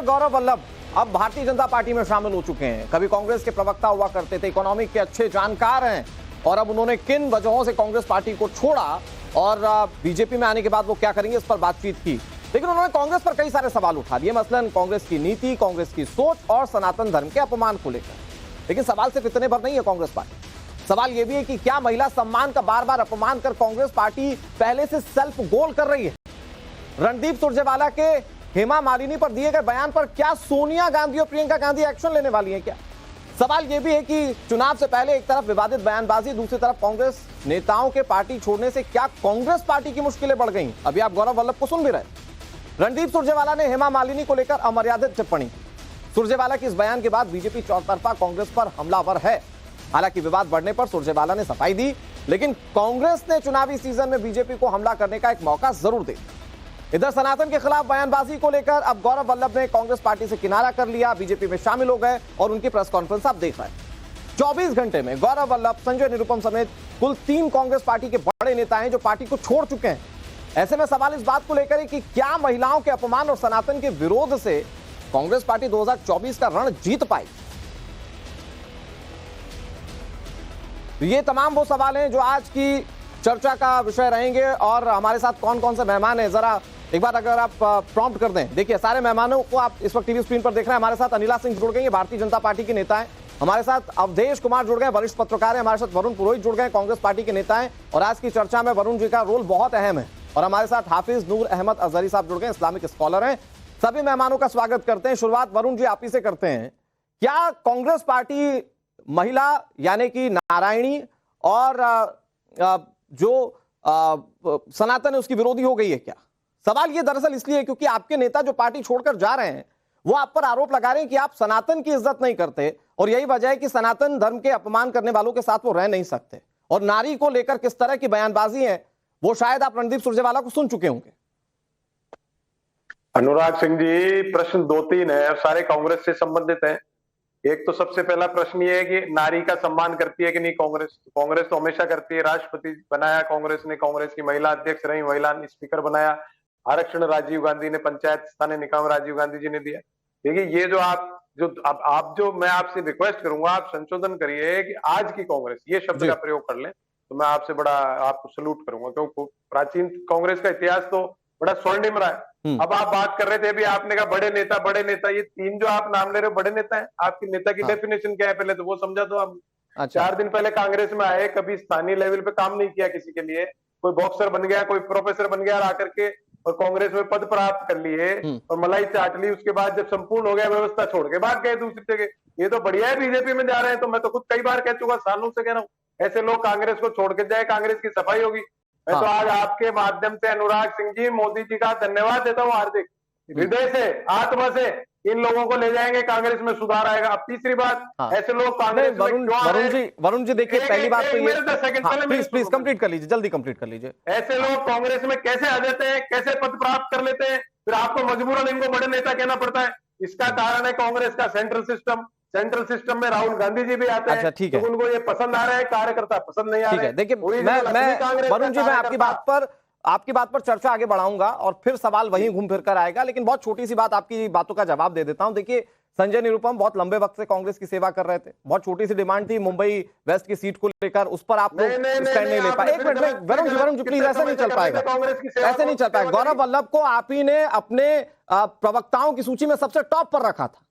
गौरव वल्लभ अब भारतीय जनता पार्टी में शामिल हो चुके हैं। कभी कांग्रेस के प्रवक्ता हुआ करते थे, इकोनॉमिक के अच्छे जानकार हैं, और अब उन्होंने किन वजहों से कांग्रेस पार्टी को छोड़ा और बीजेपी में आने के बाद वो क्या करेंगे इस पर बातचीत की। लेकिन उन्होंने कांग्रेस पर कई सारे सवाल उठा दिए, मसलन कांग्रेस की नीति, कांग्रेस की सोच और सनातन धर्म के अपमान को लेकर। लेकिन सवाल सिर्फ इतने भर नहीं है कांग्रेस पार्टी, सवाल यह भी है कि क्या महिला सम्मान का बार बार अपमान कर कांग्रेस पार्टी पहले से सेल्फ गोल कर रही है। रणदीप सुरजेवाला के हेमा मालिनी पर दिए गए बयान पर क्या सोनिया गांधी और प्रियंका गांधी एक्शन लेने वाली हैं क्या? सवाल यह भी है कि चुनाव से पहले एक तरफ विवादित बयानबाजी, दूसरी तरफ कांग्रेस नेताओं के पार्टी छोड़ने से क्या कांग्रेस पार्टी की मुश्किलें बढ़ गई? अभी आप गौरव वल्लभ को सुन भी रहे। रणदीप सुरजेवाला ने हेमा मालिनी को लेकर अमर्यादित टिप्पणी। सुरजेवाला के इस बयान के बाद बीजेपी चौतरफा कांग्रेस पर हमलावर है। हालांकि विवाद बढ़ने पर सुरजेवाला ने सफाई दी, लेकिन कांग्रेस ने चुनावी सीजन में बीजेपी को हमला करने का एक मौका जरूर दिया। इधर सनातन के खिलाफ बयानबाजी को लेकर अब गौरव वल्लभ ने कांग्रेस पार्टी से किनारा कर लिया, बीजेपी में शामिल हो गए और उनकी प्रेस कॉन्फ्रेंस आप देख रहे हैं। 24 घंटे में गौरव वल्लभ, संजय निरुपम समेत कुल 3 कांग्रेस पार्टी के बड़े नेता हैं जो पार्टी को छोड़ चुके हैं। ऐसे में सवाल इस बात को लेकर है कि क्या महिलाओं के अपमान और सनातन के विरोध से कांग्रेस पार्टी 2024 का रण जीत पाई? ये तमाम वो सवाल हैं जो आज की चर्चा का विषय रहेंगे। और हमारे साथ कौन कौन से मेहमान हैं, जरा एक बार अगर आप प्रॉम्प्ट कर दें। देखिए, सारे मेहमानों को आप इस वक्त टीवी स्क्रीन पर देख रहे हैं। हमारे साथ अनिला सिंह जुड़ गई हैं, भारतीय जनता पार्टी के नेता हैं। हमारे साथ अवधेश कुमार जुड़ गए, वरिष्ठ पत्रकार हैं। हमारे साथ वरुण पुरोहित जुड़ गए, कांग्रेस पार्टी के नेता हैं। और आज की चर्चा में वरुण जी का रोल बहुत अहम है। और हमारे साथ हाफिज नूर अहमद अजहरी साहब जुड़ गए, इस्लामिक स्कॉलर हैं। सभी मेहमानों का स्वागत करते हैं। शुरुआत वरुण जी आप ही से करते हैं। क्या कांग्रेस पार्टी महिला यानी कि नारायणी और जो सनातन है उसकी विरोधी हो गई है क्या? सवाल ये दरअसल इसलिए क्योंकि आपके नेता जो पार्टी छोड़कर जा रहे हैं वो आप पर आरोप लगा रहे हैं कि आप सनातन की इज्जत नहीं करते, और यही वजह है कि सनातन धर्म के अपमान करने वालों के साथ वो रह नहीं सकते। और नारी को लेकर किस तरह की बयानबाजी है वो शायद आप रणदीप सुरजेवाला को सुन चुके होंगे। अनुराग सिंह जी, प्रश्न 2-3 है और सारे कांग्रेस से संबंधित हैं। एक तो सबसे पहला प्रश्न ये है कि नारी का सम्मान करती है कि नहीं कांग्रेस? कांग्रेस तो हमेशा करती है। राष्ट्रपति बनाया कांग्रेस ने, कांग्रेस की महिला अध्यक्ष रही, महिला स्पीकर बनाया। आरक्षण राजीव गांधी ने, पंचायत स्थानीय निकाय राजीव गांधी जी ने दिया। देखिए, ये जो आप जो मैं आपसे रिक्वेस्ट करूंगा, आप संशोधन करिए कि आज की कांग्रेस ये शब्द का प्रयोग कर लें तो मैं आपसे बड़ा आपको सलूट करूंगा, क्योंकि प्राचीन कांग्रेस का इतिहास तो बड़ा स्वर्णिम रहा है। अब आप बात कर रहे थे, अभी आपने कहा बड़े नेता, ये 3 जो आप नाम ले रहे हो बड़े नेता हैं। आपकी नेता की डेफिनेशन क्या है पहले तो वो समझा दो आप। 4 दिन पहले कांग्रेस में आए, कभी स्थानीय लेवल पे काम नहीं किया किसी के लिए, कोई बॉक्सर बन गया, कोई प्रोफेसर बन गया आकर के और कांग्रेस में पद प्राप्त कर लिए और मलाई चाट ली। उसके बाद जब संपूर्ण हो गया, व्यवस्था छोड़ के भाग गए दूसरी जगह। ये तो बढ़िया है, बीजेपी में जा रहे हैं। तो मैं तो खुद कई बार कह चुका, सालों से कह रहा हूँ, ऐसे लोग कांग्रेस को छोड़ के जाए, कांग्रेस की सफाई होगी। मैं तो आज आपके माध्यम से अनुराग सिंह जी, मोदी जी का धन्यवाद देता हूँ हार्दिक हृदय से, आत्मा से। इन लोगों को ले जाएंगे, कांग्रेस में सुधार आएगा। अब तीसरी बात, ऐसे लोग कांग्रेस में वरुण जी देखिए, पहली बात तो ये, प्लीज कंप्लीट कर लीजिए, जल्दी कंप्लीट कर लीजिए। ऐसे लोग कांग्रेस में कैसे आ जाते हैं, कैसे पद प्राप्त कर लेते हैं, फिर आपको मजबूरन इनको बड़े नेता कहना पड़ता है। इसका कारण है कांग्रेस का सेंट्रल सिस्टम में राहुल गांधी जी भी आते हैं। ठीक है, तो उनको ये पसंद आ रहा है, कार्यकर्ता पसंद नहीं आ रहे। देखिए, मैं वरुण जी, मैं आपकी बात पर चर्चा आगे बढ़ाऊंगा और फिर सवाल वहीं घूम फिर कर आएगा, लेकिन बहुत छोटी सी बात, आपकी बातों का जवाब दे देता हूं। देखिए, संजय निरुपम बहुत लंबे वक्त से कांग्रेस की सेवा कर रहे थे। बहुत छोटी सी डिमांड थी मुंबई वेस्ट की सीट को लेकर, उस पर आप लोग स्टैंड नहीं ले पाए। एक मिनट में वरुण जी प्लीज, ऐसा नहीं चल पाएगा, ऐसे नहीं चल पाएगा। गौरव वल्लभ को आप ही ने अपने प्रवक्ताओं की सूची में सबसे टॉप पर रखा था,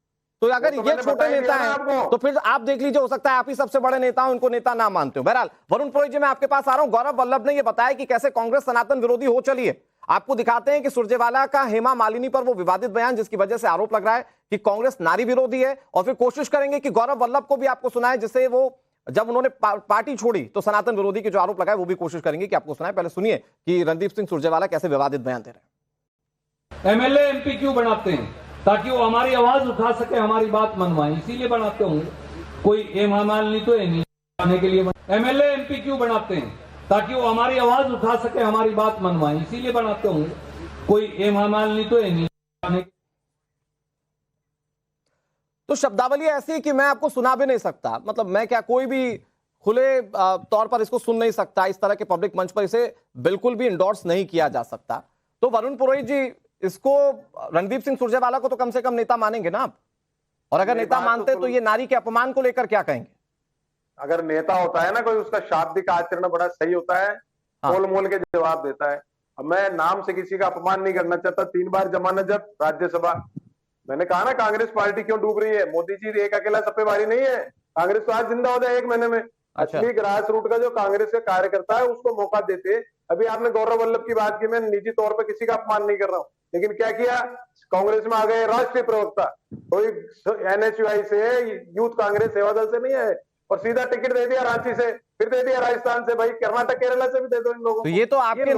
तो अगर ये छोटे नेता हैं तो फिर आप देख लीजिए, हो सकता है आप ही सबसे बड़े नेता हो, उनको नेता ना मानते हो। बहरहाल वरुण पुरोहित जी, मैं आपके पास आ रहा हूं। गौरव वल्लभ ने ये बताया कि कैसे कांग्रेस सनातन विरोधी हो चली है। आपको दिखाते हैं कि सुरजेवाला का हेमा मालिनी पर वो विवादित बयान, जिसकी वजह से आरोप लग रहा है कि कांग्रेस नारी विरोधी है, और फिर कोशिश करेंगे कि गौरव वल्लभ को भी आपको सुनाए, जिससे वो जब उन्होंने पार्टी छोड़ी तो सनातन विरोधी के जो आरोप लगाए वो भी कोशिश करेंगे कि आपको सुनाए। पहले सुनिए कि रणदीप सिंह सुरजेवाला कैसे विवादित बयान दे रहे हैं। एमएलए एमपी क्यों बनाते हैं? ताकि वो हमारी आवाज उठा सके, हमारी बात मनवाए, इसीलिए बनाते होंगे। कोई हेमा मालिनी तो है नहीं आने के लिए। एमएलए एमपी क्यों बनाते हैं? ताकि वो हमारी आवाज उठा सके, हमारी बात मनवाए, इसीलिए बनाते होंगे। कोई हेमा मालिनी तो है नहीं। तो शब्दावली ऐसी है कि मैं आपको सुना भी नहीं सकता, मतलब मैं क्या, कोई भी खुले तौर पर इसको सुन नहीं सकता। इस तरह के पब्लिक मंच पर इसे बिल्कुल भी इंडोर्स नहीं किया जा सकता। तो वरुण पुरोहित जी, इसको रणदीप सिंह सुरजेवाला को तो कम से कम नेता मानेंगे ना आप? और अगर नेता मानते तो ये नारी के अपमान को लेकर क्या कहेंगे? अगर नेता होता है ना कोई, उसका शाब्दिक आचरण बड़ा सही होता है, मोल मोल के जवाब देता है। अब मैं नाम से किसी का अपमान नहीं करना चाहता। 3 बार जमानत जब्त, राज्यसभा। मैंने कहा ना कांग्रेस पार्टी क्यों डूब रही है। मोदी जी एक अकेला सप्पेबारी नहीं है, कांग्रेस तो आज जिंदा हो जाए 1 महीने में। असली ग्रास रूट का जो कांग्रेस का कार्यकर्ता है उसको मौका देते। अभी आपने गौरव वल्लभ की बात की, मैं निजी तौर पर किसी का अपमान नहीं कर रहा हूँ, लेकिन क्या किया, कांग्रेस में आ गए राष्ट्रीय प्रवक्ता, कोई NSUI से, यूथ कांग्रेस सेवा दल से नहीं है, और सीधा टिकट दे दिया रांची से, फिर दे दिया राजस्थान से। भाई कर्नाटक केरला से भी दे दो इन लोगों को। तो ये तो आपके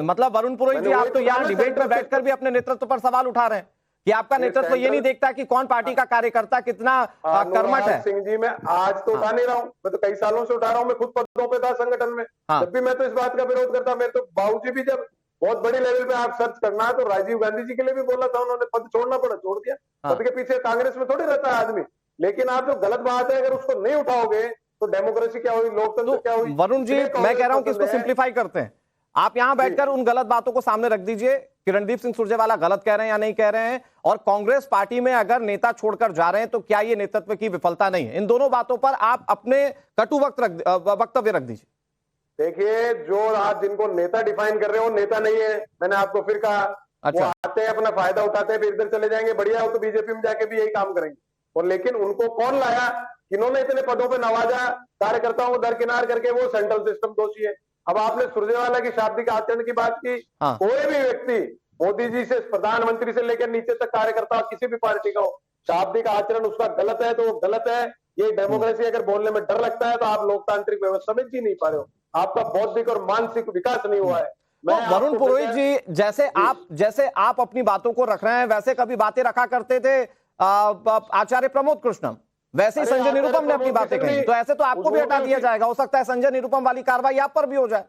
मतलब वरुण पुरोहित जी, आप तो यहाँ डिबेट में बैठकर भी अपने नेतृत्व पर सवाल उठा रहे हैं कि आपका नेतृत्व ये नहीं देखता कि कौन पार्टी का कार्यकर्ता कितना कर्मठ है। सिंह जी, मैं आज तो उठा नहीं रहा हूँ, मैं तो कई सालों से उठा रहा हूँ। मैं खुद पदों पे था संगठन में, जब भी मैं तो इस बात का विरोध करता। मैं तो बाबूजी भी, जब बहुत बड़ी लेवल पे आप सर्च करना है तो राजीव गांधी जी के लिए भी बोला था, उन्होंने पद छोड़ना पड़ा, छोड़ दिया। पद के पीछे कांग्रेस में थोड़ी रहता है आदमी। लेकिन आप जो गलत बात है, अगर उसको नहीं उठाओगे तो डेमोक्रेसी क्या हुई, लोकतंत्र क्या हुई। वरुण जी, मैं कह रहा हूं कि इसको सिंप्लीफाई करते हैं। आप यहां बैठकर उन गलत बातों को सामने रख दीजिए कि रणदीप सिंह सुरजेवाला गलत कह रहे हैं या नहीं कह रहे हैं, और कांग्रेस पार्टी में अगर नेता छोड़कर जा रहे हैं तो क्या ये नेतृत्व की विफलता नहीं है। इन दोनों बातों पर आप अपने कटु वक्तव्य रख दीजिए। देखिए, जो आप जिनको नेता डिफाइन कर रहे हो नेता नहीं है। मैंने आपको फिर कहा, वो आते हैं, अपना फायदा उठाते हैं, फिर इधर चले जाएंगे। बढ़िया हो तो बीजेपी में जाके भी यही काम करेंगे। और लेकिन उनको कौन लाया, इन्होंने इतने पदों पे नवाजा, कार्यकर्ताओं को दरकिनार करके, वो सेंट्रल सिस्टम दोषी है। अब आपने सुरजेवाला की शाब्दिक आचरण की बात की। कोई भी व्यक्ति, मोदी जी से प्रधानमंत्री से लेकर नीचे तक कार्यकर्ता किसी भी पार्टी का हो, शाब्दिक आचरण उसका गलत है तो वो गलत है। ये डेमोक्रेसी, अगर बोलने में डर लगता है तो आप लोकतांत्रिक व्यवस्था में जी नहीं पा रहे हो। आपका बौद्धिक और मानसिक विकास नहीं हुआ है। तो वरुण पुरोहित जी, जैसे आप अपनी बातों को रख रहे हैं, वैसे कभी बातें रखा करते थे आचार्य प्रमोद कृष्णम, वैसे ही संजय निरुपम ने अपनी बातें कही। तो ऐसे तो आपको भी हटा दिया जाएगा। हो सकता है संजय निरुपम वाली कार्रवाई आप पर भी हो जाए।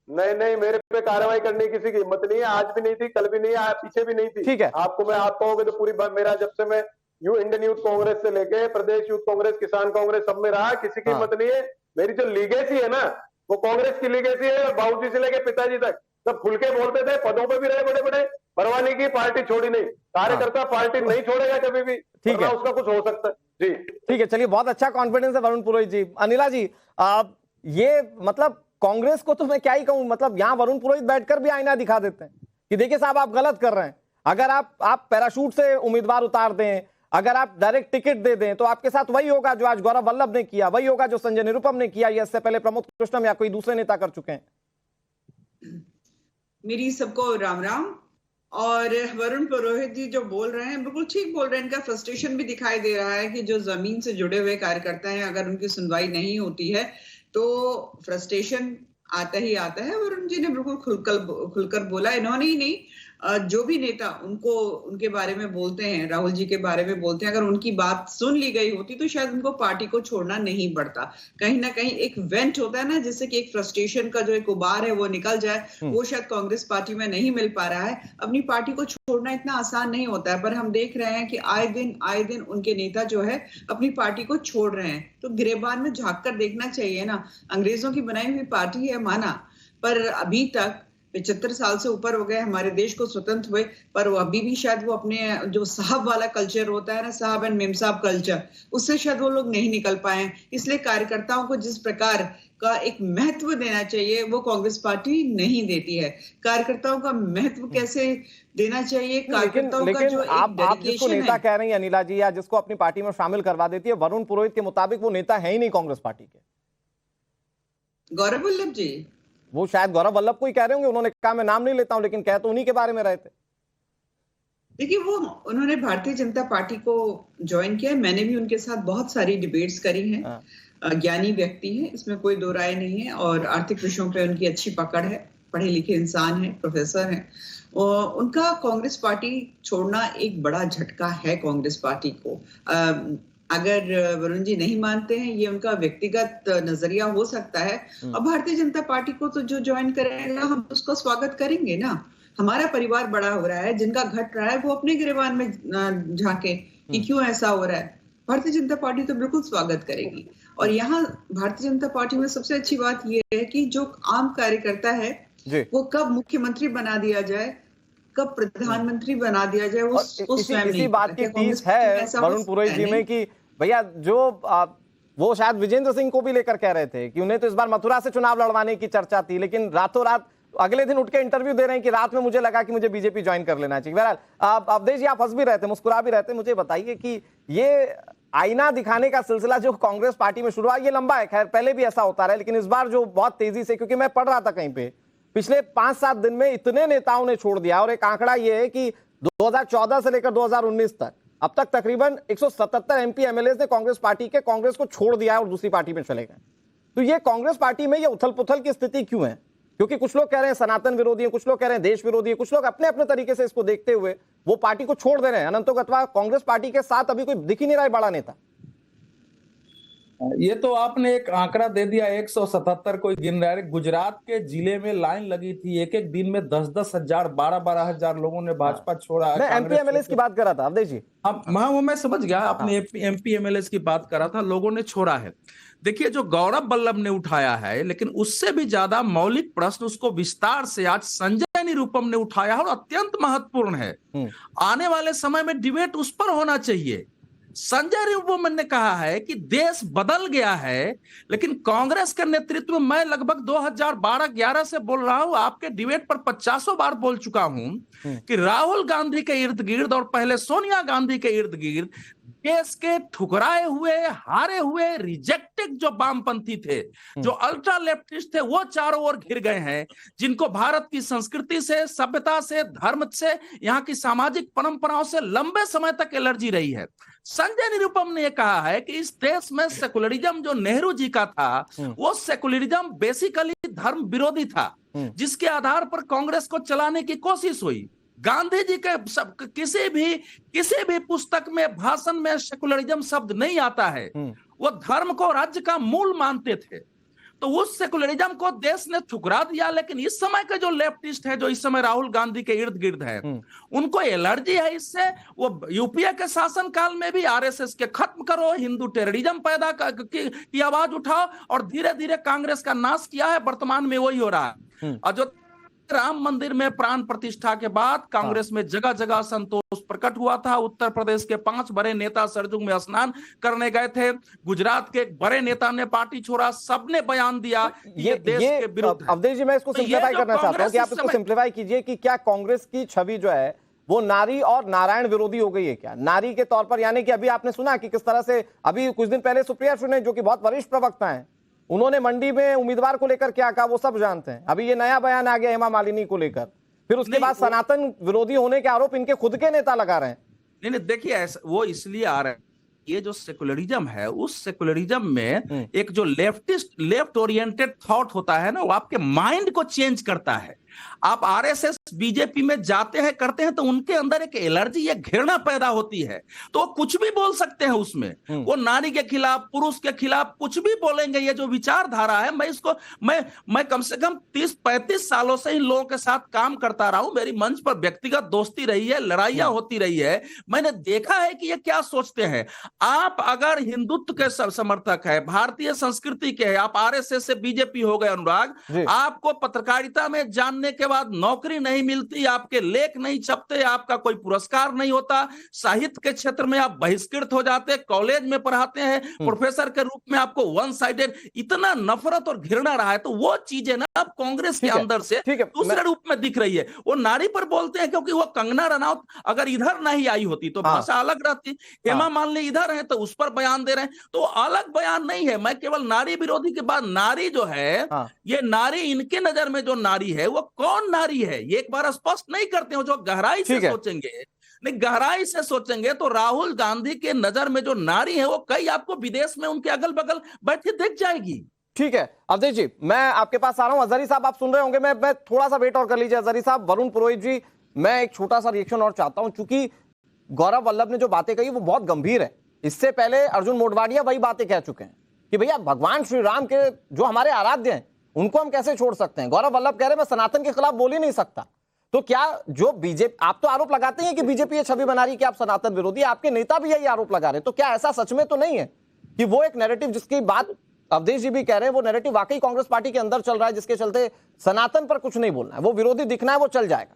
नहीं, मेरे पे कार्रवाई करने की किसी की हिम्मत नहीं है। आज भी नहीं थी, कल भी नहीं है, पीछे भी नहीं थी। ठीक है, आपको मैं आप कहोगे तो पूरी मेरा, जब से मैं इंडियन यूथ कांग्रेस से लेके प्रदेश यूथ कांग्रेस, किसान कांग्रेस, सब में रहा, किसी की हिम्मत नहीं है। मेरी जो लीगेसी है ना, वो कांग्रेस की लीगेसी है। बाबूजी से लेके पिताजी तक सब खुल के बोलते थे, पदों पे भी रहे बड़े बड़े, परवाह नहीं की, पार्टी छोड़ी नहीं। कार्यकर्ता पार्टी नहीं छोड़ेगा कभी भी, ठीक है, उसका कुछ हो सकता है जी। ठीक है, चलिए, बहुत अच्छा कॉन्फिडेंस है वरुण पुरोहित जी। अनिला जी, ये मतलब कांग्रेस को तो मैं क्या ही कहूं, मतलब यहां वरुण पुरोहित बैठकर भी आईना दिखा देते हैं कि देखिए साहब, आप गलत कर रहे हैं। अगर आप पैराशूट से उम्मीदवार उतार दें, अगर आप डायरेक्ट टिकट दे दें, तो आपके साथ वही होगा जो आज गौरव वल्लभ ने किया, वही होगा जो संजय निरुपम ने किया, या इससे पहले प्रमोद कृष्णम या कोई दूसरे नेता कर चुके हैं। मेरी सबको राम राम। और वरुण पुरोहित जी जो बोल रहे हैं बिल्कुल ठीक बोल रहे हैं। इनका फ्रस्ट्रेशन भी दिखाई दे रहा है कि जो जमीन से जुड़े हुए कार्यकर्ता हैं, अगर उनकी सुनवाई नहीं होती है तो फ्रस्ट्रेशन आता ही आता है। वरुण जी ने बिल्कुल खुलकर बोला। इन्होंने ही नहीं, जो भी नेता उनको उनके बारे में बोलते हैं, राहुल जी के बारे में बोलते हैं, अगर उनकी बात सुन ली गई होती तो शायद उनको पार्टी को छोड़ना नहीं पड़ता। कहीं ना कहीं एक वेंट होता है ना, जिससे कि एक फ्रस्ट्रेशन का जो एक उबार है वो निकल जाए, वो शायद कांग्रेस पार्टी में नहीं मिल पा रहा है। अपनी पार्टी को छोड़ना इतना आसान नहीं होता है, पर हम देख रहे हैं कि आए दिन उनके नेता जो है अपनी पार्टी को छोड़ रहे हैं। तो गिरेबान में झांक कर देखना चाहिए ना। अंग्रेजों की बनाई हुई पार्टी है माना, पर अभी तक 75 साल से ऊपर हो गए हमारे देश को स्वतंत्र हुए, पर वो अभी भी शायद वो अपने जो साहब वाला कल्चर होता है ना, साहब एंड मेम साहब कल्चर, उससे शायद वो लोग नहीं निकल पाए। इसलिए कार्यकर्ताओं को जिस प्रकार का एक महत्व देना चाहिए वो कांग्रेस पार्टी नहीं देती है। कार्यकर्ताओं का महत्व कैसे देना चाहिए, कार्यकर्ताओं का जो आप जिसको नेता कह रही हैं अनिला जी, या जिसको अपनी पार्टी में शामिल करवा देती है, वरुण पुरोहित के मुताबिक वो नेता है ही नहीं कांग्रेस पार्टी के। गौरव वल्लभ जी, वो शायद गौरव वल्लभ को ही कह रहे होंगे। उन्होंने कहा मैं नाम नहीं लेता हूं, लेकिन कह तो उन्हीं के बारे में रहे थे। देखिए, वो उन्होंने भारतीय जनता पार्टी को ज्वाइन किया। मैंने भी उनके साथ बहुत सारी डिबेट्स करी हैं। ज्ञानी व्यक्ति हैं, इसमें कोई दो राय नहीं है, और आर्थिक विषयों पे उनकी अच्छी पकड़ है, पढ़े लिखे इंसान हैं, प्रोफेसर हैं। उनका कांग्रेस पार्टी छोड़ना एक बड़ा झटका है कांग्रेस पार्टी को। अगर वरुण जी नहीं मानते हैं, ये उनका व्यक्तिगत नजरिया हो सकता है। और भारतीय जनता पार्टी को तो जो ज्वाइन करेगा हम उसका स्वागत करेंगे ना। हमारा परिवार बड़ा हो रहा है, जिनका घट रहा है वो अपने गिरेबान में झांके कि क्यों ऐसा हो रहा है। भारतीय जनता पार्टी तो बिल्कुल स्वागत करेगी। और यहाँ भारतीय जनता पार्टी में सबसे अच्छी बात यह है कि जो आम कार्यकर्ता है वो कब मुख्यमंत्री बना दिया जाए का प्रधानमंत्री बना दिया जाए वो स्वयं इसी नहीं बात की टीस है वरुण पुरोहित जी में कि भैया जो वो शायद विजेंद्र सिंह को भी लेकर कह रहे थे कि उन्हें तो इस बार मथुरा से चुनाव लड़वाने की चर्चा थी, लेकिन रातों रात अगले दिन उठ के इंटरव्यू दे रहे हैं कि रात में मुझे लगा कि मुझे बीजेपी ज्वाइन कर लेना चाहिए। बहरहाल अवधेश जी, आप हंस भी रहे थे, मुस्कुरा भी रहे थे, मुझे बताइए कि ये आईना दिखाने का सिलसिला जो कांग्रेस पार्टी में शुरू हुआ, ये लंबा है, खैर पहले भी ऐसा होता रहा, लेकिन इस बार जो बहुत तेजी से, क्योंकि मैं पढ़ रहा था कहीं पे पिछले 5-7 दिन में इतने नेताओं ने छोड़ दिया, और एक आंकड़ा ये है कि 2014 से लेकर 2019 तक अब तक तकरीबन 177 एमपी एमएलए ने कांग्रेस पार्टी के कांग्रेस को छोड़ दिया है और दूसरी पार्टी में चले गए। तो ये कांग्रेस पार्टी में ये उथल पुथल की स्थिति क्यों है? क्योंकि कुछ लोग कह रहे हैं सनातन विरोधी है, कुछ लोग कह रहे हैं देश विरोधी है, कुछ लोग अपने अपने तरीके से इसको देखते हुए वो पार्टी को छोड़ दे रहे हैं। अनंतो गत्वा कांग्रेस पार्टी के साथ अभी कोई दिख ही नहीं रहा है बड़ा नेता। ये तो आपने एक आंकड़ा दे दिया, 177 कोई गिन रहा है। गुजरात के जिले में लाइन लगी थी, एक एक दिन में 10-10 हजार 12-12 हजार लोगों ने भाजपा छोड़ा। मैं एमपी एमएलए की बात कर रहा था अवधेश जी। अब वो मैं समझ गया, आपने एमपी एमएलए की बात कर रहा था, लोगों ने छोड़ा है। देखिए, जो गौरव वल्लभ ने उठाया है, लेकिन उससे भी ज्यादा मौलिक प्रश्न उसको विस्तार से आज संजय निरुपम ने उठाया है और अत्यंत महत्वपूर्ण है। आने वाले समय में डिबेट उस पर होना चाहिए। संजय निरुपम ने कहा है कि देश बदल गया है, लेकिन कांग्रेस के नेतृत्व में मैं लगभग 2012-11 से बोल रहा हूं, आपके डिबेट पर 50 बार बोल चुका हूं कि राहुल गांधी के इर्द गिर्द और पहले सोनिया गांधी के इर्द गिर्द देश के ठुकराए हुए, हारे हुए, रिजेक्टेड जो वामपंथी थे, जो अल्ट्रा लेफ्टिस्ट थे, वो चारों ओर घिर गए हैं, जिनको भारत की संस्कृति से, सभ्यता से, धर्म से, यहाँ की सामाजिक परंपराओं से लंबे समय तक एलर्जी रही है। संजय निरुपम ने कहा है कि इस देश में सेकुलरिज्म जो नेहरू जी का था, वो सेकुलरिज्म बेसिकली धर्म विरोधी था, जिसके आधार पर कांग्रेस को चलाने की कोशिश हुई। गांधी जी के किसी भी पुस्तक में, भाषण में सेकुलरिज्म शब्द नहीं आता है। वो धर्म को राज्य का मूल मानते थे, तो उस सेकुलरिज्म को देश ने ठुकरा दिया। लेकिन इस समय के जो लेफ्टिस्ट है, जो इस समय राहुल गांधी के इर्द गिर्द है, उनको एलर्जी है इससे। वो यूपीए के शासन काल में भी आरएसएस के खत्म करो, हिंदू टेररिज्म पैदा की आवाज उठाओ, और धीरे धीरे कांग्रेस का नाश किया है। वर्तमान में वही हो रहा है। और जो राम मंदिर में प्राण प्रतिष्ठा के बाद कांग्रेस में जगह जगह असंतोष प्रकट हुआ था। उत्तर प्रदेश के 5 बड़े नेता सरजुग में स्नान करने गए थे। गुजरात के एक बड़े नेता ने पार्टी छोड़ा, सबने बयान दिया ये देश के विरुद्ध। अवधेश जी, मैं इसको सिंप्लीफाई करना चाहता हूं कि आप इसको सिंप्लीफाई कीजिए कि क्या कांग्रेस की छवि जो है वो नारी और नारायण विरोधी हो गई है क्या? नारी के तौर पर, यानी कि अभी आपने सुना कि किस तरह से अभी कुछ दिन पहले सुप्रिया सुले, जो कि बहुत वरिष्ठ प्रवक्ता हैं, उन्होंने मंडी में उम्मीदवार को लेकर क्या कहा वो सब जानते हैं। अभी ये नया बयान आ गया हेमा मालिनी को लेकर, फिर उसके बाद सनातन विरोधी होने के आरोप इनके खुद के नेता लगा रहे हैं। नहीं, देखिए, वो इसलिए आ रहे हैं, ये जो सेकुलरिज्म है, उस सेकुलरिज्म में एक जो लेफ्ट ओरिएंटेड थॉट होता है ना, वो आपके माइंड को चेंज करता है। आप आरएसएस बीजेपी में जाते हैं, करते हैं, तो उनके अंदर एक एलर्जी, एक घृणा पैदा होती है, तो वो कुछ भी बोल सकते हैं उसमें। वो नारी के खिलाफ, पुरुष के खिलाफ कुछ भी बोलेंगे। ये जो विचारधारा है, मैं कम से कम 30-35 सालों से इन लोगों के साथ काम करता रहा हूं। मेरी मंच पर व्यक्तिगत दोस्ती रही है, लड़ाइयां होती रही है। मैंने देखा है कि ये क्या सोचते हैं। आप अगर हिंदुत्व के समर्थक है, भारतीय संस्कृति के है, आप आरएसएस से बीजेपी हो गए अनुराग, आपको पत्रकारिता में जानने के बाद नौकरी नहीं मिलती, आपके लेख नहीं छपते, आपका कोई पुरस्कार नहीं होता, साहित्य के क्षेत्र में आप बहिष्कृत हो जाते, कॉलेज में पढ़ाते हैं प्रोफेसर के रूप में, आपको वन साइडेड इतना नफरत और घृणा रहा है। तो वो चीजें ना अब कांग्रेस के अंदर से दूसरे रूप में दिख रही है। वो नारी पर बोलते हैं क्योंकि वो कंगना रनौत अगर इधर नहीं आई होती तो भाषा अलग रहती। हेमा मालिनी इधर है तो उस पर बयान दे रहे हैं, तो अलग बयान नहीं है। मैं केवल नारी विरोधी के बाद, नारी जो है, ये नारी इनके नजर में जो नारी है वो कौन नारी है, ये एक बार स्पष्ट नहीं करते हो। जो गहराई से सोचेंगे, नहीं गहराई से सोचेंगे तो राहुल गांधी के नजर में जो नारी है वो कई आपको विदेश में उनके अगल बगल बैठी दिख जाएगी। ठीक है अवधेश जी, मैं आपके पास आ रहा हूं। अजहरी साहब, आप सुन रहे होंगे, मैं थोड़ा सा वेट और कर लीजिए। अजहरी साहब, वरुण पुरोहित जी, मैं एक छोटा सा रिएक्शन और चाहता हूं, क्योंकि गौरव वल्लभ ने जो बातें कही वो बहुत गंभीर है। इससे पहले अर्जुन मोढवाडिया वही बातें कह चुके हैं कि भैया भगवान श्री राम के जो हमारे आराध्य हैं उनको हम कैसे छोड़ सकते हैं। गौरव वल्लभ कह रहे हैं मैं सनातन के खिलाफ बोल ही नहीं सकता। तो क्या जो बीजेपी, आप तो आरोप लगाते हैं कि बीजेपी ये छवि बना रही कि आप सनातन विरोधी, आपके नेता भी यही आरोप लगा रहे हैं, तो क्या ऐसा सच में तो नहीं है कि वो एक नैरेटिव जिसकी बात अवधेश जी भी कह रहे हैं, वो नैरेटिव वाकई कांग्रेस पार्टी के अंदर चल रहा है, जिसके चलते सनातन पर कुछ नहीं बोलना है, वो विरोधी दिखना है, वो चल जाएगा?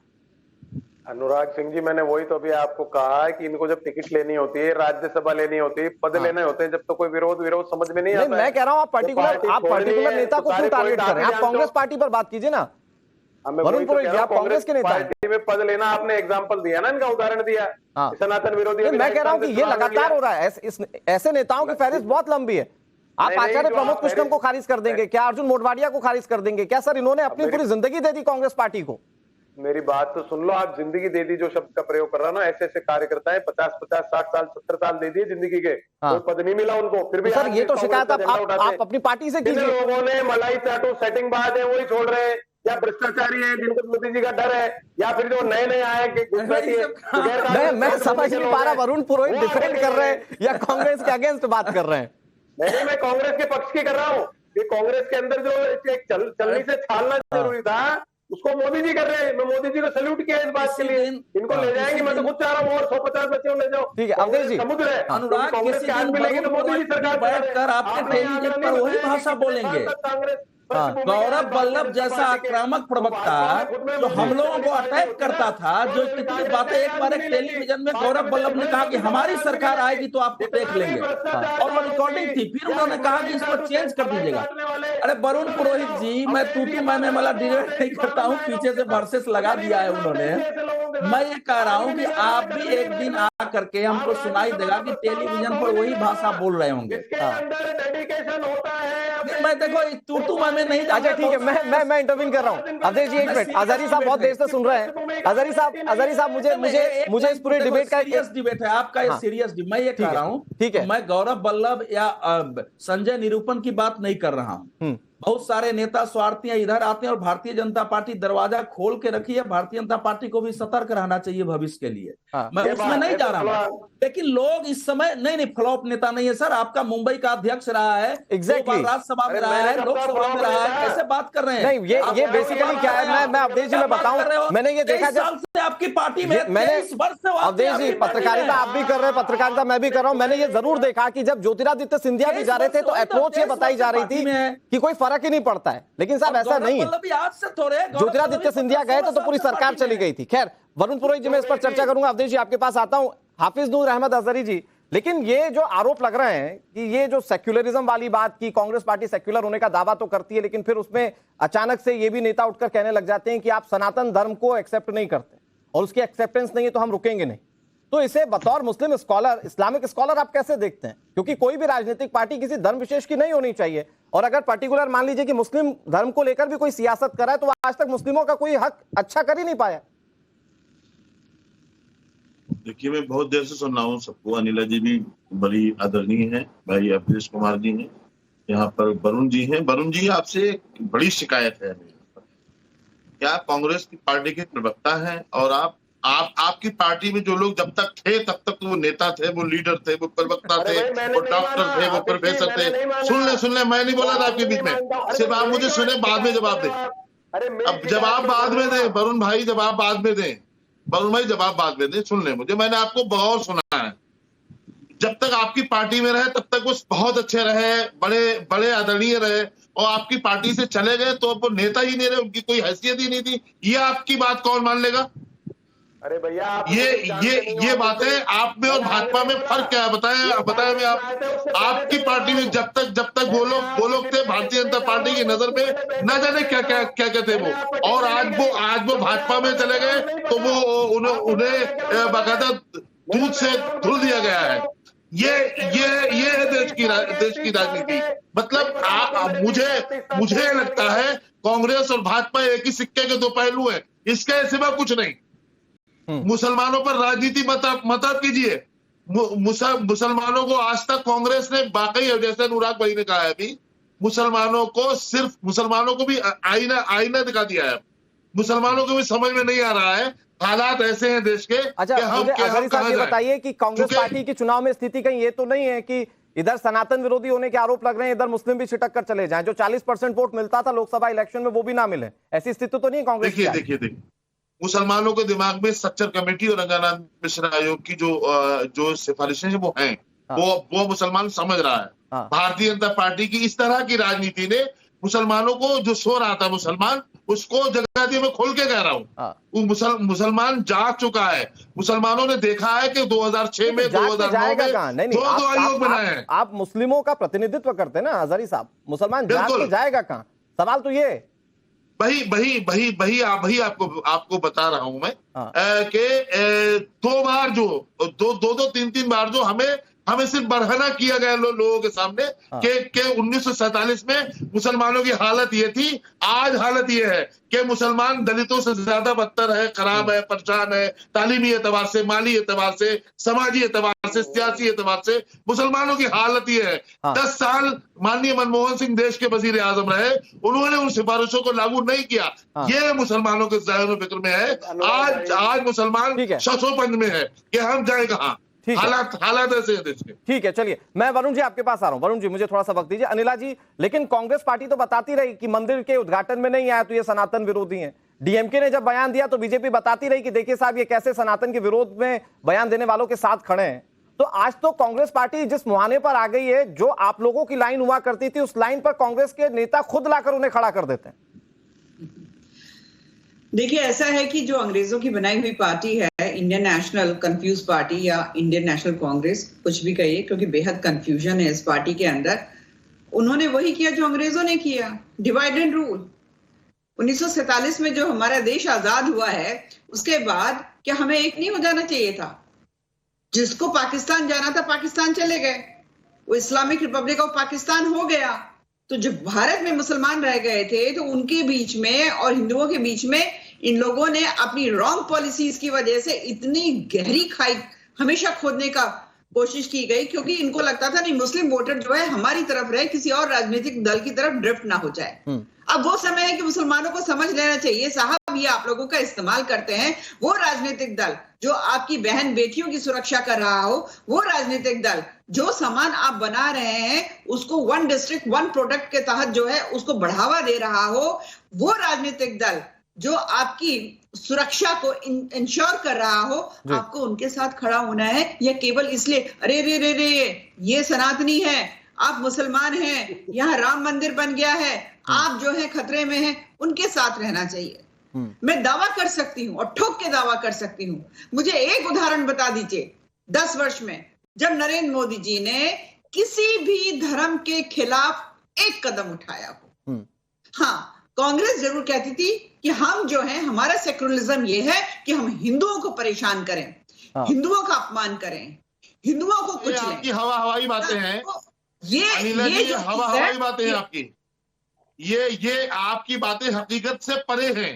अनुराग सिंह जी, मैंने वही तो अभी आपको कहा है कि इनको जब टिकट लेनी होती है, राज्यसभा लेनी होती है, पद लेने होते हैं, जब तो कोई विरोध समझ में नहीं आता। मैं कह रहा हूं आप पर्टिकुलर नेता को क्यों टारगेट कर रहे हैं? आप कांग्रेस पार्टी पर बात कीजिए ना। वरुण पुरोहित जी, आप कांग्रेस के नेता पार्टी में पद लेना, आपने एग्जाम्पल दिया ना, इनका उदाहरण दिया सनातन विरोधी। मैं कह रहा हूं कि ये लगातार हो रहा है। ऐसे नेताओं की फहरिस्त बहुत लंबी है। आप आचार्य प्रमोद कृष्णम को खारिज कर देंगे क्या? अर्जुन मोढवाडिया को खारिज कर देंगे क्या? सर, इन्होंने अपनी पूरी जिंदगी दे दी कांग्रेस पार्टी को। मेरी बात तो सुन लो। आप जिंदगी दे दी जो शब्द का प्रयोग कर रहा ना, ऐसे ऐसे कार्यकर्ता है 50 60 साल 70 साल दे दिए जिंदगी के, कोई पद नहीं मिला उनको, फिर भी सर ये तो शिकायत आप अपनी पार्टी से कीजिए। लोगों ने मलाई चाटू सेटिंग बात है वही छोड़ रहे हैं, या भ्रष्टाचारी है जिनको मोदी जी का डर है, या फिर जो नए आए मैं समझ नहीं पा रहा वरुण पुरोहित डिफेंड कर रहे हैं या कांग्रेस के अगेंस्ट बात कर रहे हैं। नहीं, मैं कांग्रेस के पक्ष की कर रहा हूँ कि कांग्रेस के अंदर जो चलनी से छालना जरूरी था उसको मोदी जी कर रहे हैं। मैं मोदी जी को सैल्यूट किया इस बात के लिए। इनको ले जाएंगे, मैं तो खुद चाह रहा हूँ और 150 बच्चों ले जाओ। ठीक है अवधेश जी। समुद्र है, अनुराग, कांग्रेस के हाथ मिलेगी तो मोदी जी सरकार बैठकर आपके टेलीविजन पर वही भाषा बोलेंगे। गौरव वल्लभ जैसा आक्रामक प्रवक्ता जो हम लोगों को अटैक करता था, जो कितनी बातें, एक बार एक टेलीविजन में गौरव वल्लभ ने कहा कि हमारी सरकार आएगी तो आपको देख लेंगे, और वो रिकॉर्डिंग थी। फिर उन्होंने कहा कि इसको चेंज कर दीजिएगा। अरे वरुण पुरोहित जी, मैं तूती मैंने वाला डिबेट नहीं करता हूँ, पीछे से वर्सेस लगा दिया है उन्होंने। मैं ये कह रहा हूँ कि आप भी एक दिन आ करके हमको सुनाई देगा कि टेलीविजन पर वही भाषा बोल रहे होंगे। मैं देखो तूतू में नहीं। अच्छा ठीक है, मैं इंटरव्यू कर रहा हूँ। अजय जी एक मिनट, अजहरी साहब बहुत देर से सुन रहे हैं। अजहरी साहब मुझे इस पूरे डिबेट का सीरियस डिबेट है आपका, ये सीरियस डिबेट। मैं ये कह रहा हूँ, ठीक है, मैं गौरव वल्लभ या संजय निरूपण की बात नहीं कर रहा हूँ। बहुत सारे नेता स्वार्थी इधर आते हैं और भारतीय जनता पार्टी दरवाजा खोल के रखी है। भारतीय जनता पार्टी को भी सतर्क रहना चाहिए भविष्य के लिए। मैं उसमें नहीं जा रहा हूँ, लेकिन लोग इस समय नहीं फ्लॉप नेता नहीं है सर। आपका मुंबई का अध्यक्ष रहा है, एग्जैक्टली राज्यसभा में रहा है, लोकसभा में रहा है, कैसे बात कर रहे हैं? नहीं, ये बेसिकली क्या है, मैं अवधेश जी में बताऊं, मैंने ये देखा जब आपकी पार्टी में मैंने अवधेश जी पत्रकारिता आप भी कर रहे हैं, पत्रकारिता मैं भी कर रहा हूं। मैंने ये जरूर देखा कि जब ज्योतिरादित्य सिंधिया भी जा रहे थे तो अप्रोच ये बताई जा रही थी कि कोई फर्क ही नहीं पड़ता है, लेकिन साहब ऐसा नहीं है। ज्योतिरादित्य सिंधिया गए तो पूरी सरकार चली गई थी। खैर वरुण पुरोहित जी मैं इस पर चर्चा करूंगा। अवधेश जी आपके पास आता हूं। हाफिज नूर अहमद अजहरी जी, लेकिन ये जो आरोप लग रहे हैं कि ये जो सेक्युलरिज्म वाली बात की, कांग्रेस पार्टी सेक्युलर होने का दावा तो करती है, लेकिन फिर उसमें अचानक से ये भी नेता उठकर कहने लग जाते हैं कि आप सनातन धर्म को एक्सेप्ट नहीं करते और उसकी एक्सेप्टेंस नहीं है तो हम रुकेंगे नहीं। तो इसे बतौर मुस्लिम स्कॉलर, इस्लामिक स्कॉलर आप कैसे देखते हैं? क्योंकि कोई भी राजनीतिक पार्टी किसी धर्म विशेष की नहीं होनी चाहिए, और अगर पर्टिकुलर मान लीजिए कि मुस्लिम धर्म को लेकर भी कोई सियासत कर रहा है तो आज तक मुस्लिमों का कोई हक अच्छा कर ही नहीं पाया। देखिए, मैं बहुत देर से सुन रहा हूँ सबको। अनिला जी भी बड़ी आदरणीय है, भाई अवधेश कुमार जी हैं, यहाँ पर वरुण जी हैं। वरुण जी, आपसे बड़ी शिकायत है क्या? आप कांग्रेस की पार्टी के प्रवक्ता हैं और आपकी पार्टी में जो लोग जब तक थे तब तक वो नेता थे, वो लीडर थे, वो प्रवक्ता थे, वो डॉक्टर थे, वो प्रोफेसर थे। सुन ले, मैं नहीं बोला था आपके बीच में, सिर्फ आप मुझे सुने, बाद में जवाब दें। अब जवाब बाद में दें वरुण भाई, जवाब बाद में दें। वरुण भाई जवाब बाद में दें, सुन ले मुझे। मैंने आपको बहुत सुना है। जब तक आपकी पार्टी में रहे तब तक वो बहुत अच्छे रहे, बड़े आदरणीय रहे, और आपकी पार्टी से चले गए तो अब वो नेता ही नहीं रहे, उनकी कोई हैसियत ही नहीं थी। ये आपकी बात कौन मान लेगा? अरे भैया, ये बातें आप में और भाजपा में फर्क क्या है? बताएं मैं आपकी पार्टी में जब तक वो लोग थे भारतीय जनता पार्टी की नजर में न जाने क्या थे वो, और आज वो भाजपा में चले गए तो वो उन्हें बाकायदा दूध से धुल दिया गया है। ये है देश की राजनीति। मतलब मुझे लगता है कांग्रेस और भाजपा एक ही सिक्के के दो पहलू हैं, इसके सिवा कुछ नहीं। मुसलमानों पर राजनीति मत कीजिए। मुसलमानों को आज तक कांग्रेस ने वाकई, जैसे अनुराग भाई ने कहा है अभी, मुसलमानों को भी आईना दिखा दिया है। मुसलमानों को भी समझ में नहीं आ रहा है, हालात ऐसे हैं देश के। अच्छा, मुझे अजहरी साहब ये बताइए कि कांग्रेस पार्टी की चुनाव में स्थिति कहीं ये तो नहीं है कि इधर सनातन विरोधी होने के आरोप लग रहे हैं, इधर मुस्लिम भी छिटक कर चले जाएं, जो 40% वोट मिलता था लोकसभा इलेक्शन में वो भी ना मिले, ऐसी स्थिति तो नहीं है कांग्रेस की? देखिए, मुसलमानों के दिमाग में सच्चर कमेटी और रंगानाथ मिश्रा आयोग की जो सिफारिशें हैं वो हैं, वो मुसलमान समझ रहा है। भारतीय जनता पार्टी की इस तरह की राजनीति ने मुसलमानों को, जो सो रहा था मुसलमान, उसको जगह दी, मैं खोल के कह रहा हूँ। वो मुसलमान जाग चुका है, मुसलमानों ने देखा है कि 2006 में 2009 में दो आयोग बनाए हैं। आप मुस्लिमों का प्रतिनिधित्व करते हैं ना हजारी साहब, मुसलमान जाग के जाएगा कहां? सवाल तो ये वही आपको बता रहा हूं मैं कि 2 बार जो दो 3 बार जो हमें सिर्फ बरहना किया गया लोगों के सामने कि 1947 में मुसलमानों की हालत ये थी, आज हालत ये है कि मुसलमान दलितों से ज्यादा बदतर है, खराब है, परेशान है, तालीमी एतबार से, माली एतबार से, समाजी एतबार से, सियासी एतबार से मुसलमानों की हालत ये है। 10 साल माननीय मनमोहन सिंह देश के वजीर आजम रहे, उन्होंने उन सिफारिशों को लागू नहीं किया। ये मुसलमानों के ज़हन फिक्र में है। आज मुसलमान शशोपंज में है कि हम जाए कहां। हालात ऐसे हैं देश के। ठीक है, चलिए मैं वरुण जी आपके पास आ रहा हूं। वरुण जी मुझे थोड़ा सा वक्त दीजिए। अनिला जी, लेकिन कांग्रेस पार्टी तो बताती रही कि मंदिर के उद्घाटन में नहीं आया तो ये सनातन विरोधी हैं। डीएमके ने जब बयान दिया तो बीजेपी बताती रही कि देखिए साहब ये कैसे सनातन के विरोध में बयान देने वालों के साथ खड़े हैं। तो आज तो कांग्रेस पार्टी जिस मुहाने पर आ गई है, जो आप लोगों की लाइन हुआ करती थी उस लाइन पर कांग्रेस के नेता खुद लाकर उन्हें खड़ा कर देते हैं। देखिए, ऐसा है कि जो अंग्रेजों की बनाई हुई पार्टी है, इंडियन नेशनल कंफ्यूज पार्टी या इंडियन नेशनल कांग्रेस, कुछ भी कहिए, क्योंकि बेहद कंफ्यूजन है इस पार्टी के अंदर। उन्होंने वही किया जो अंग्रेजों ने किया, डिवाइड एंड रूल। 1947 में जो हमारा देश आजाद हुआ है, उसके बाद क्या हमें एक नहीं हो जाना चाहिए था? जिसको पाकिस्तान जाना था पाकिस्तान चले गए, वो इस्लामिक रिपब्लिक ऑफ पाकिस्तान हो गया। तो जब भारत में मुसलमान रह गए थे तो उनके बीच में और हिंदुओं के बीच में इन लोगों ने अपनी रॉन्ग पॉलिसीज की वजह से इतनी गहरी खाई हमेशा खोदने का कोशिश की गई, क्योंकि इनको लगता था नहीं मुस्लिम वोटर जो है हमारी तरफ रहे, किसी और राजनीतिक दल की तरफ ड्रिफ्ट ना हो जाए। अब वो समय है कि मुसलमानों को समझ लेना चाहिए, साहब ये आप लोगों का इस्तेमाल करते हैं वो राजनीतिक दल जो आपकी बहन बेटियों की सुरक्षा कर रहा हो, वो राजनीतिक दल जो सामान आप बना रहे हैं उसको 1 डिस्ट्रिक्ट 1 प्रोडक्ट के तहत जो है उसको बढ़ावा दे रहा हो, वो राजनीतिक दल जो आपकी सुरक्षा को इंश्योर कर रहा हो, आपको उनके साथ खड़ा होना है। या केवल इसलिए अरे रे रे रे ये सनातनी है, आप मुसलमान हैं, यहाँ राम मंदिर बन गया है, आप जो है खतरे में हैं, उनके साथ रहना चाहिए। मैं दावा कर सकती हूँ और ठोक के दावा कर सकती हूँ। मुझे एक उदाहरण बता दीजिए 10 वर्ष में जब नरेंद्र मोदी जी ने किसी भी धर्म के खिलाफ एक कदम उठाया हो। हाँ, कांग्रेस जरूर कहती थी कि हम जो है हमारा सेक्युलरिज्म ये है कि हम हिंदुओं को परेशान करें, हिंदुओं का अपमान करें, हिंदुओं को कुछ आपकी हवाई बातें हैं, ये जो हवाई बातें हैं आपकी, ये आपकी बातें हकीकत से परे हैं।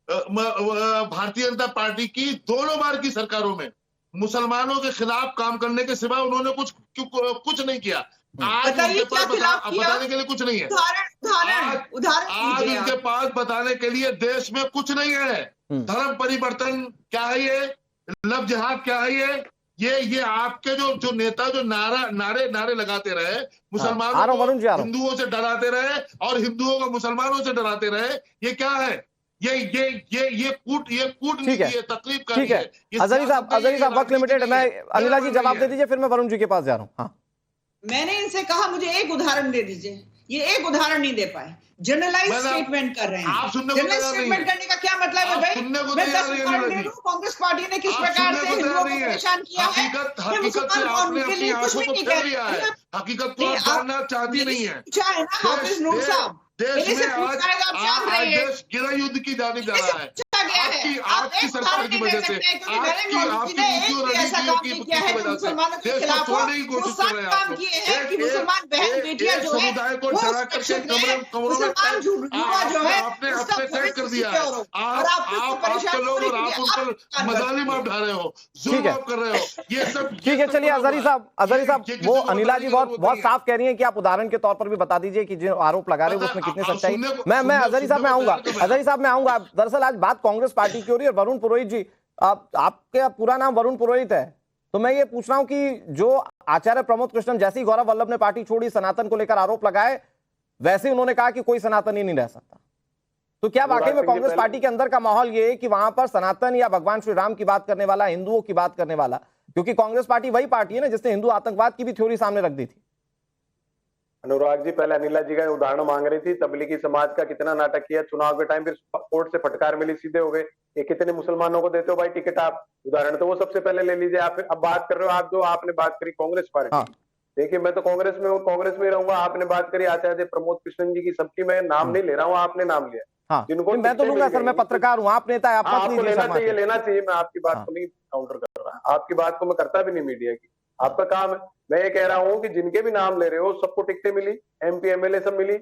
भारतीय जनता पार्टी की दोनों बार की सरकारों में मुसलमानों के खिलाफ काम करने के सिवा उन्होंने कुछ नहीं किया। आज उनके पास बताने के लिए कुछ नहीं है। आज उनके पास बताने के लिए देश में कुछ नहीं है। धर्म परिवर्तन क्या है, ये लव जिहाद क्या है, ये आपके जो नेता जो नारे लगाते रहे, मुसलमानों को हिंदुओं से डराते रहे और हिंदुओं को मुसलमानों से डराते रहे, ये क्या है? ये कूटनीति है, तकलीफ का ठीक है। अजहरी साहब वक्त लिमिटेड है। मैं अनिला जी जवाब दे दीजिए, फिर मैं वरुण जी के पास जा रहा हूँ। हाँ, मैंने इनसे कहा मुझे एक उदाहरण दे दीजिए, ये एक उदाहरण नहीं दे पाए। जनरलाइज स्टेटमेंट कर रहे हैं। जनरलाइज स्टेटमेंट करने का क्या मतलब है भाई? मैं 10 उदाहरण दे दूं कांग्रेस पार्टी ने किस प्रकार से हिंदुओं को परेशान किया है। हकीकत से आपने अपनी आंखों को फेर लिया है। हकीकत को आप जानना चाहती नहीं है। पूछा है ना हाफिज नूर साहब, देश में आज देश गृह युद्ध की जाने जा रहा है। आपकी सरकार की वजह से, आपकी नीतियों रणनीतियों की वजह से देश को छोड़ने की कोशिश कर रहे हैं आप लोग। एक समुदाय को डरा करके कमरों में आपने तय कर दिया है। आप आपके लोग और आप उन पर मजालिम आप ढा रहे हो, जुल्म आप कर रहे हो, ये सब। ठीक है, चलिए अजहरी साहब वो अनिला जी बहुत साफ कह रही हैं कि आप उदाहरण के तौर पर भी बता दीजिए कि जो आरोप लगा रहे हैं उसमें कितनी सच्चाई। मैं अजहरी साहब में आऊंगा। दरअसल आज बात कांग्रेस पार्टी की हो रही है। वरुण पुरोहित जी, आपका पूरा नाम वरुण पुरोहित है, तो मैं ये पूछ रहा हूं कि जो आचार्य प्रमोद कृष्णन जैसे ही गौरव वल्लभ ने पार्टी छोड़ी, सनातन को लेकर आरोप लगाए, वैसे ही उन्होंने कहा कि कोई सनातनी नहीं रह सकता। तो क्या वाकई में कांग्रेस पार्टी के अंदर का माहौल ये है कि वहां पर सनातन या भगवान श्री राम की बात करने वाला, हिंदुओं की बात करने वाला, क्योंकि कांग्रेस पार्टी वही पार्टी है ना जिसने हिंदू आतंकवाद की भी थ्योरी सामने रख दी थी। अनुराग जी, पहले अनिला जी का उदाहरण मांग रही थी, तबलीगी समाज का कितना नाटक किया चुनाव के टाइम, फिर कोर्ट से फटकार मिली, सीधे हो गए। ये कितने मुसलमानों को देते हो भाई टिकट आप? उदाहरण तो वो सबसे पहले ले लीजिए। आप अब बात कर रहे हो, आप जो आपने बात करी कांग्रेस पार्टी, हाँ। देखिए मैं तो कांग्रेस में हूँ, कांग्रेस में रहूंगा। आपने बात करी आचार्य प्रमोद कृष्णन जी की, सबकी मैं नाम नहीं ले रहा हूँ, आपने नाम लिया। हाँ, जिनको मैं तो लूंगा सर, मैं पत्रकार हूँ, आप नेता है, आप मत आपको लीजिए लेना समाज चाहिए, से। लेना चाहिए। मैं आपकी बात को नहीं काउंटर कर रहा, आपकी बात को मैं करता भी नहीं मीडिया की, आपका काम है। मैं ये कह रहा हूँ कि जिनके भी नाम ले रहे हो सबको टिकटें मिली, MP MLA सब मिली,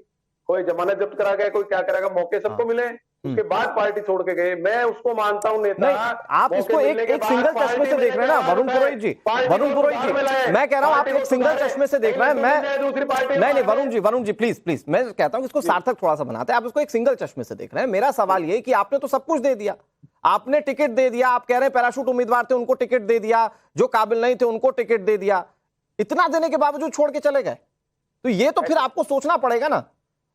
कोई जमानत जब्त करा गया, कोई क्या करेगा, मौके सबको मिले, उसके बाद पार्टी छोड़ के गए। मैं उसको मानता हूँ नेता। नहीं, आप इसको एक सिंगल चश्मे से देख रहे हैं ना वरुण पुरोहित जी, वरुण पुरोहित जी, मैं कह रहा हूँ आप एक सिंगल चश्मे से देख रहे हैं। मैं दूसरी पार्टी नहीं वरुण जी प्लीज, मैं कहता हूँ इसको सार्थक थोड़ा सा बनाते हैं। आप इसको एक सिंगल चश्मे से देख रहे हैं। मेरा सवाल ये कि आपने तो सब कुछ दे दिया, आपने टिकट दे दिया, आप कह रहे हैं पैराशूट उम्मीदवार थे उनको टिकट दे दिया, जो काबिल नहीं थे उनको टिकट दे दिया, इतना देने के बावजूद छोड़ के चले गए, तो ये तो फिर आपको सोचना पड़ेगा ना।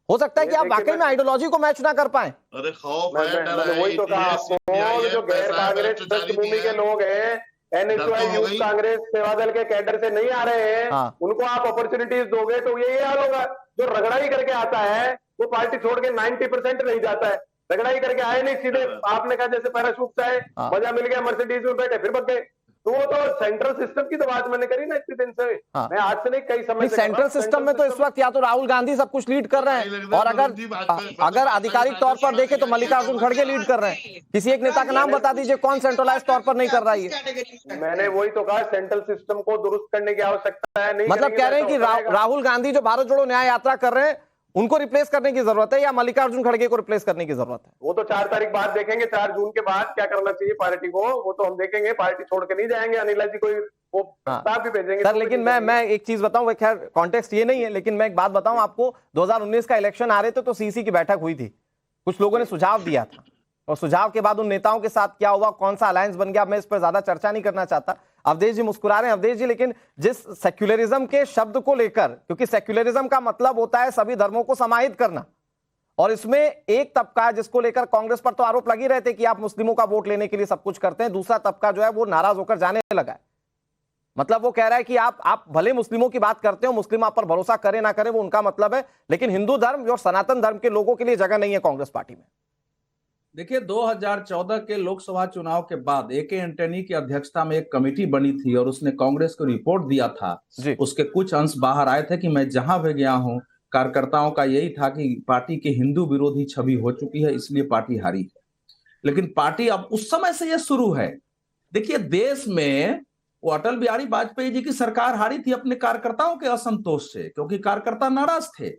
हो सकता है कि आप वाकई में आइडियोलॉजी को मैच ना कर पाए। अरे खौफ है, डर मैंने वही तो कहा आपको, जो गैर कांग्रेस पृष्ठभूमि के लोग हैं, NSY यूथ कांग्रेस सेवा दल के कैडर से नहीं आ रहे हैं, हाँ। उनको आप अपॉर्चुनिटीज दोगे तो ये हाल होगा। जो रगड़ाई करके आता है वो पार्टी छोड़ के 90% नहीं जाता है। रगड़ाई करके आए नहीं, सीधे आपने कहा जैसे पैराशूट से आए, मजा मिल गया, मर्सिडीज में बैठे फिर भाग गए। तो वो तो सेंट्रल सिस्टम की तो बात मैंने करी ना इतने दिन से। हाँ। मैं आज से नहीं, कई समय से सेंट्रल सिस्टम में तो इस वक्त या तो राहुल गांधी सब कुछ लीड कर रहे हैं, और अगर आधिकारिक तौर पर देखें तो मल्लिकार्जुन खड़गे लीड कर रहे हैं। किसी एक नेता का नाम बता दीजिए कौन सेंट्रलाइज तौर पर नहीं कर रहा है। मैंने वही तो कहा, सेंट्रल सिस्टम को दुरुस्त करने की आवश्यकता है। नहीं मतलब कह रहे हैं कि राहुल गांधी जो भारत जोड़ो न्याय यात्रा कर रहे हैं उनको रिप्लेस करने की जरूरत है, या मल्लिकार्जुन खड़गे को रिप्लेस करने की जरूरत है? वो तो 4 तारीख बाद देखेंगे, 4 जून के बाद क्या करना चाहिए पार्टी को, वो तो हम देखेंगे। पार्टी छोड़ के नहीं जाएंगे। अनिला जी कोई वो प्रस्ताव भी भेजेंगे सर, लेकिन मैं एक चीज बताऊं, खैर कॉन्टेक्स्ट ये नहीं है, लेकिन मैं एक बात बताऊं आपको, 2019 का इलेक्शन आ रहे थे तो CC की बैठक हुई थी, कुछ लोगों ने सुझाव दिया था, और सुझाव के बाद उन नेताओं के साथ क्या हुआ, कौन सा अलायंस बन गया, मैं इस पर ज्यादा चर्चा नहीं करना चाहता। अवधेश जी मुस्कुरा रहे हैं। अवधेश जी, लेकिन जिस सेक्युलरिज्म के शब्द को लेकर, क्योंकि सेक्युलरिज्म का मतलब होता है सभी धर्मों को समाहित करना, और इसमें एक तबका है जिसको लेकर कांग्रेस पर तो आरोप लग ही रहे थे कि आप मुस्लिमों का वोट लेने के लिए सब कुछ करते हैं, दूसरा तबका जो है वो नाराज होकर जाने लगा है। मतलब वो कह रहा है कि आप भले मुस्लिमों की बात करते हो, मुस्लिम आप पर भरोसा करे ना करे वो उनका मतलब है, लेकिन हिंदू धर्म और सनातन धर्म के लोगों के लिए जगह नहीं है कांग्रेस पार्टी में। देखिए, 2014 के लोकसभा चुनाव के बाद AK एंटनी की अध्यक्षता में एक कमेटी बनी थी और उसने कांग्रेस को रिपोर्ट दिया था। उसके कुछ अंश बाहर आए थे कि मैं जहां भी गया हूं कार्यकर्ताओं का यही था कि पार्टी की हिंदू विरोधी छवि हो चुकी है, इसलिए पार्टी हारी है। लेकिन पार्टी अब उस समय से यह शुरू है। देखिए, देश में वो अटल बिहारी वाजपेयी जी की सरकार हारी थी अपने कार्यकर्ताओं के असंतोष से, क्योंकि कार्यकर्ता नाराज थे।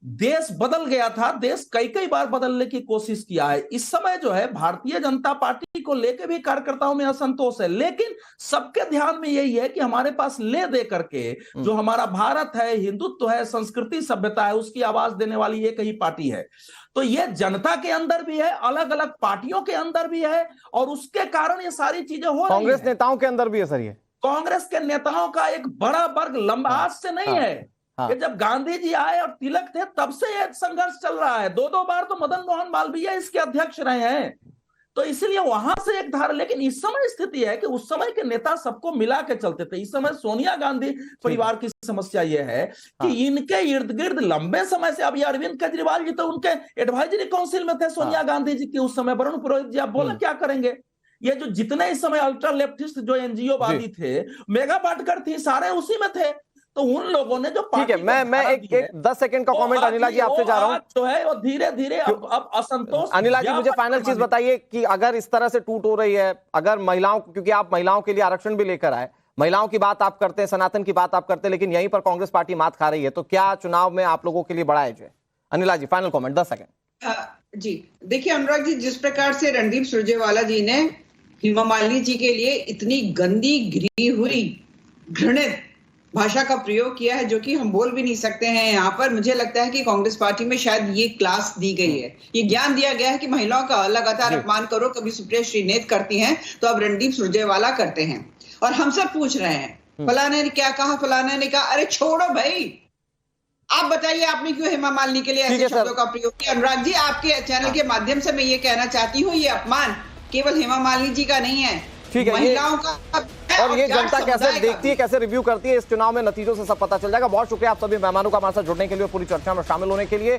देश बदल गया था, देश कई बार बदलने की कोशिश किया है। इस समय जो है भारतीय जनता पार्टी को लेकर भी कार्यकर्ताओं में असंतोष है, लेकिन सबके ध्यान में यही है कि हमारे पास ले दे करके जो हमारा भारत है, हिंदुत्व है, संस्कृति सभ्यता है, उसकी आवाज देने वाली एक ही पार्टी है। तो ये जनता के अंदर भी है, अलग अलग पार्टियों के अंदर भी है, और उसके कारण ये सारी चीजें हो रही है। कांग्रेस नेताओं के अंदर भी है सर। ये कांग्रेस के नेताओं का एक बड़ा वर्ग लंबा आज से नहीं है। कि जब गांधी जी आए और तिलक थे तब से यह संघर्ष चल रहा है। 2 बार तो मदन मोहन मालवीय इसके अध्यक्ष रहे हैं, तो इसलिए वहां से एक धारा। लेकिन इस समय स्थिति है कि उस समय के नेता सबको मिला के चलते थे। इस समय सोनिया गांधी परिवार की समस्या यह है कि इनके इर्द गिर्द लंबे समय से, अभी अरविंद केजरीवाल जी तो उनके एडवाइजरी काउंसिल में थे सोनिया गांधी जी के उस समय। वरुण पुरोहित जी, आप बोला क्या करेंगे? ये जो जितने इस समय अल्ट्रा लेफ्टिस्ट जो NGO वादी थे, मेगा पाटकर थी, सारे उसी में थे। तो उन लोगों ने जो ठीक है, मैं एक 10 सेकंड का कमेंट अनिला जी आपसे जा रहा हूं, जो है वो धीरे धीरे अब असंतोष। अनिला जी, मुझे फाइनल चीज बताइए कि अगर इस तरह से टूट हो रही है, अगर महिलाओं, क्योंकि आप महिलाओं के लिए आरक्षण भी लेकर आए, महिलाओं की बात आप करते हैं, सनातन की बात आप करते हैं, लेकिन यहीं पर कांग्रेस पार्टी मात खा रही है, तो क्या चुनाव में आप लोगों के लिए बड़ा एज है? अनिला जी, फाइनल कमेंट 10 सेकंड। जी देखिए अनुराग जी, जिस प्रकार से रणदीप सुरजेवाला जी ने हेमा मालिनी जी के लिए इतनी गंदी, घिरी हुई, घृणित भाषा का प्रयोग किया है, जो कि हम बोल भी नहीं सकते हैं यहाँ पर। मुझे लगता है कि कांग्रेस पार्टी में शायद ये क्लास दी गई है, ये ज्ञान दिया गया है कि महिलाओं का लगातार अपमान करो, कभी सुप्रिया श्रीनेत करती हैं तो अब रणदीप सुरजेवाला करते हैं, और हम सब पूछ रहे हैं फलाने ने क्या कहा, फलाने ने कहा। अरे छोड़ो भाई, आप बताइए आपने क्यों हेमा मालिनी के लिए ऐसे शब्दों का प्रयोग किया? अनुराग जी, आपके चैनल के माध्यम से मैं ये कहना चाहती हूँ, ये अपमान केवल हेमा मालिनी जी का नहीं है, महिलाओं का है और ये जाट जनता कैसे समुदाय का देखती है, भी। कैसे रिव्यू करती है, इस चुनाव में नतीजों से सब पता चल जाएगा। बहुत शुक्रिया आप सभी मेहमानों का हमारे साथ जुड़ने के लिए, पूरी चर्चा में शामिल होने के लिए।